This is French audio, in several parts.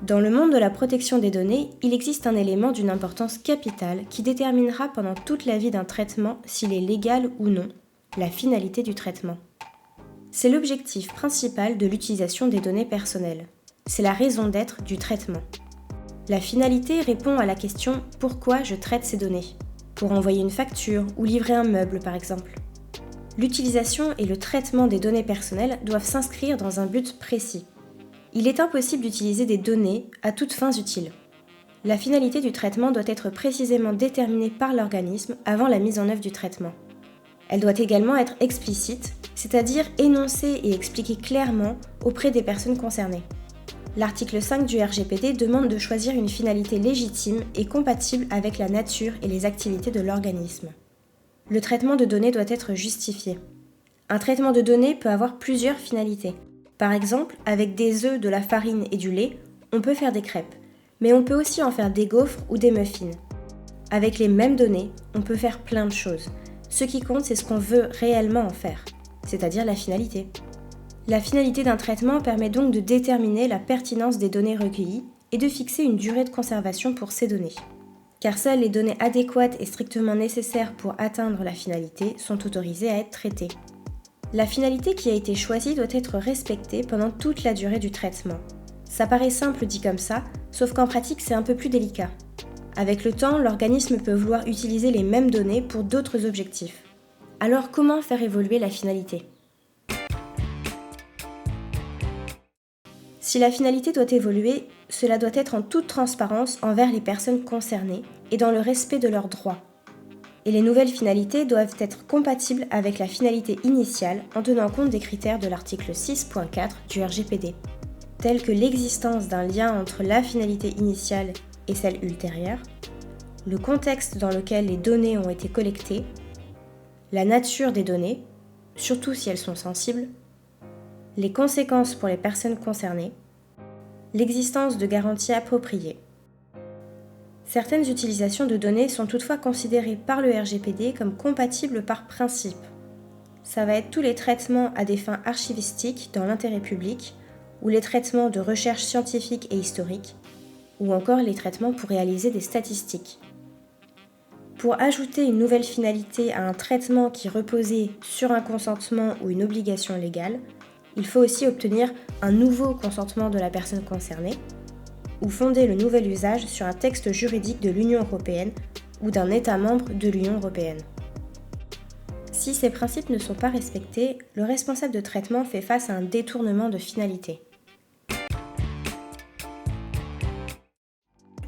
Dans le monde de la protection des données, il existe un élément d'une importance capitale qui déterminera pendant toute la vie d'un traitement s'il est légal ou non, la finalité du traitement. C'est l'objectif principal de l'utilisation des données personnelles. C'est la raison d'être du traitement. La finalité répond à la question « Pourquoi je traite ces données ?» Pour envoyer une facture ou livrer un meuble par exemple. L'utilisation et le traitement des données personnelles doivent s'inscrire dans un but précis. Il est impossible d'utiliser des données à toutes fins utiles. La finalité du traitement doit être précisément déterminée par l'organisme avant la mise en œuvre du traitement. Elle doit également être explicite, c'est-à-dire énoncée et expliquée clairement auprès des personnes concernées. L'article 5 du RGPD demande de choisir une finalité légitime et compatible avec la nature et les activités de l'organisme. Le traitement de données doit être justifié. Un traitement de données peut avoir plusieurs finalités. Par exemple, avec des œufs, de la farine et du lait, on peut faire des crêpes, mais on peut aussi en faire des gaufres ou des muffins. Avec les mêmes données, on peut faire plein de choses. Ce qui compte, c'est ce qu'on veut réellement en faire, c'est-à-dire la finalité. La finalité d'un traitement permet donc de déterminer la pertinence des données recueillies et de fixer une durée de conservation pour ces données. Car seules les données adéquates et strictement nécessaires pour atteindre la finalité sont autorisées à être traitées. La finalité qui a été choisie doit être respectée pendant toute la durée du traitement. Ça paraît simple dit comme ça, sauf qu'en pratique c'est un peu plus délicat. Avec le temps, l'organisme peut vouloir utiliser les mêmes données pour d'autres objectifs. Alors comment faire évoluer la finalité ? Si la finalité doit évoluer, cela doit être en toute transparence envers les personnes concernées et dans le respect de leurs droits. Et les nouvelles finalités doivent être compatibles avec la finalité initiale en tenant compte des critères de l'article 6.4 du RGPD, tels que l'existence d'un lien entre la finalité initiale et celle ultérieure, le contexte dans lequel les données ont été collectées, la nature des données, surtout si elles sont sensibles, les conséquences pour les personnes concernées, l'existence de garanties appropriées. Certaines utilisations de données sont toutefois considérées par le RGPD comme compatibles par principe. Ça va être tous les traitements à des fins archivistiques dans l'intérêt public, ou les traitements de recherche scientifique et historique, ou encore les traitements pour réaliser des statistiques. Pour ajouter une nouvelle finalité à un traitement qui reposait sur un consentement ou une obligation légale, il faut aussi obtenir un nouveau consentement de la personne concernée, ou fonder le nouvel usage sur un texte juridique de l'Union européenne ou d'un État membre de l'Union européenne. Si ces principes ne sont pas respectés, le responsable de traitement fait face à un détournement de finalité.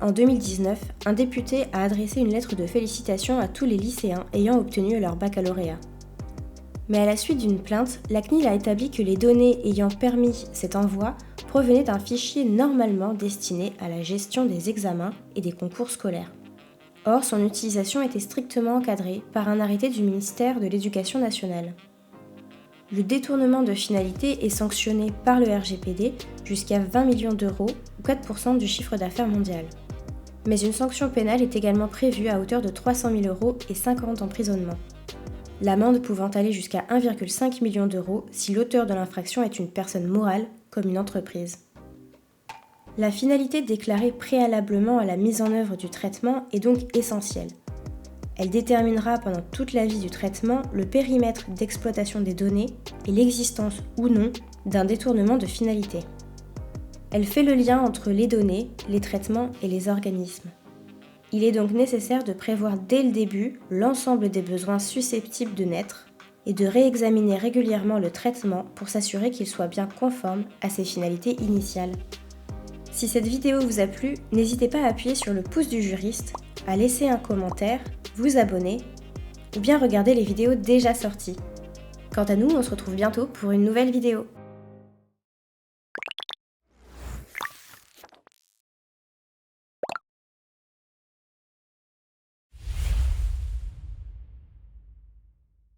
En 2019, un député a adressé une lettre de félicitations à tous les lycéens ayant obtenu leur baccalauréat. Mais à la suite d'une plainte, la CNIL a établi que les données ayant permis cet envoi provenaient d'un fichier normalement destiné à la gestion des examens et des concours scolaires. Or, son utilisation était strictement encadrée par un arrêté du ministère de l'Éducation nationale. Le détournement de finalité est sanctionné par le RGPD jusqu'à 20 millions d'euros ou 4% du chiffre d'affaires mondial. Mais une sanction pénale est également prévue à hauteur de 300 000 euros et 5 ans d'emprisonnement. L'amende pouvant aller jusqu'à 1,5 million d'euros si l'auteur de l'infraction est une personne morale comme une entreprise. La finalité déclarée préalablement à la mise en œuvre du traitement est donc essentielle. Elle déterminera pendant toute la vie du traitement le périmètre d'exploitation des données et l'existence ou non d'un détournement de finalité. Elle fait le lien entre les données, les traitements et les organismes. Il est donc nécessaire de prévoir dès le début l'ensemble des besoins susceptibles de naître et de réexaminer régulièrement le traitement pour s'assurer qu'il soit bien conforme à ses finalités initiales. Si cette vidéo vous a plu, n'hésitez pas à appuyer sur le pouce du juriste, à laisser un commentaire, vous abonner ou bien regarder les vidéos déjà sorties. Quant à nous, on se retrouve bientôt pour une nouvelle vidéo.